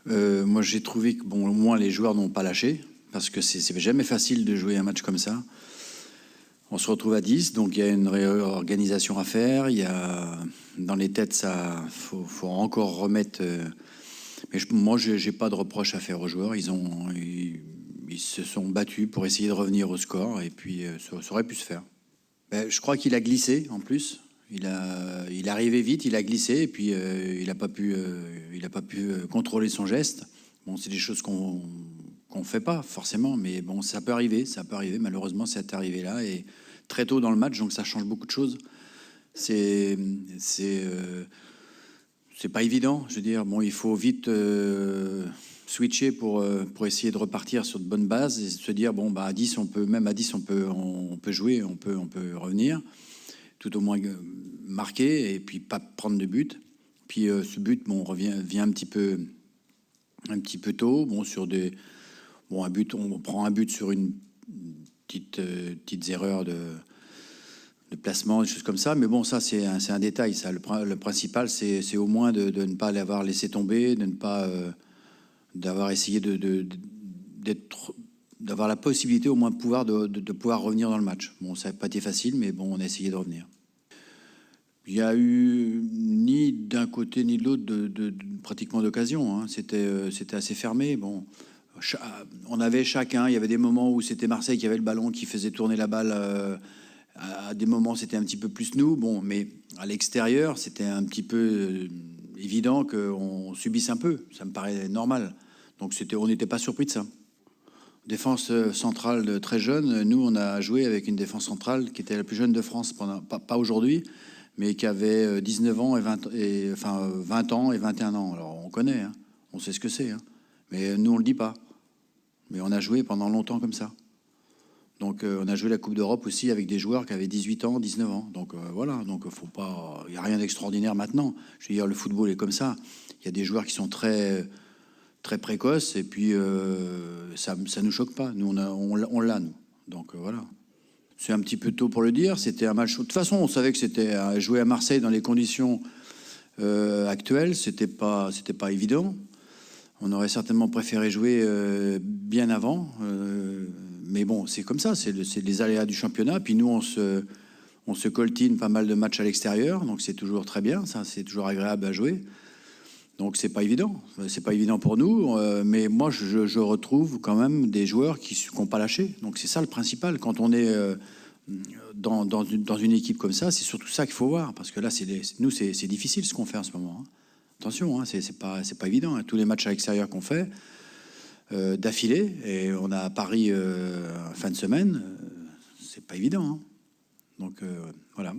Moi, j'ai trouvé que, bon, au moins, les joueurs n'ont pas lâché, parce que c'est jamais facile de jouer un match comme ça. On se retrouve à 10, donc il y a une réorganisation à faire. Il y a, dans les têtes, ça, faut encore remettre. Mais moi, j'ai pas de reproche à faire aux joueurs. Ils se sont battus pour essayer de revenir au score, et puis ça aurait pu se faire. Ben, je crois qu'il a glissé en plus. Il est arrivé vite, il a glissé, et puis il n'a pas pu, contrôler son geste. Bon, c'est des choses qu'on fait pas forcément, mais bon, ça peut arriver, ça peut arriver. Malheureusement, c'est arrivé là et très tôt dans le match, donc ça change beaucoup de choses. C'est c'est pas évident. Je veux dire, bon, il faut vite switcher pour essayer de repartir sur de bonnes bases et se dire bon, bah à 10, même à 10, on peut jouer, on peut revenir, tout au moins marquer et puis pas prendre de but. Puis ce but, bon, vient un petit peu tôt. Bon, un but, on prend un but sur une petites erreurs de placement, des choses comme ça. Mais bon, ça, c'est un détail. Ça, le principal, c'est au moins de ne pas l'avoir laissé tomber, de ne pas d'avoir essayé d'avoir la possibilité au moins de pouvoir revenir dans le match. Bon, ça n'a pas été facile, mais bon, on a essayé de revenir. Il n'y a eu ni d'un côté ni de l'autre pratiquement d'occasion. Hein. C'était assez fermé. Bon, on avait chacun. Il y avait des moments où c'était Marseille qui avait le ballon, qui faisait tourner la balle. À des moments, c'était un petit peu plus nous. Bon, mais à l'extérieur, c'était un petit peu évident qu'on subisse un peu. Ça me paraît normal. Donc on n'était pas surpris de ça. Défense centrale très jeune. Nous, on a joué avec une défense centrale qui était la plus jeune de France, pas aujourd'hui, mais qui avait 19 ans et 20 ans et 21 ans. Alors on connaît, hein, on sait ce que c'est. Hein. Mais nous, on le dit pas. Mais on a joué pendant longtemps comme ça. Donc on a joué la Coupe d'Europe aussi avec des joueurs qui avaient 18 ans, 19 ans. Donc voilà, donc faut pas, il n'y a rien d'extraordinaire maintenant. Je veux dire, le football est comme ça. Il y a des joueurs qui sont très précoces et puis ça nous choque pas. Nous on l'a nous. Donc voilà. C'est un petit peu tôt pour le dire. C'était un match. De toute façon, on savait que c'était jouer à Marseille dans les conditions actuelles. C'était pas évident. On aurait certainement préféré jouer bien avant. Mais bon, c'est comme ça, c'est les aléas du championnat. Puis nous, on se coltine pas mal de matchs à l'extérieur, donc c'est toujours très bien, ça, c'est toujours agréable à jouer. Donc c'est pas évident pour nous, mais moi je retrouve quand même des joueurs qui n'ont pas lâché. Donc c'est ça le principal. Quand on est dans une équipe comme ça, c'est surtout ça qu'il faut voir, parce que là, c'est difficile ce qu'on fait en ce moment. Hein. Attention, hein, c'est pas évident. Hein. Tous les matchs à l'extérieur qu'on fait. D'affilée, et on a Paris fin de semaine, c'est pas évident. Hein. Donc voilà.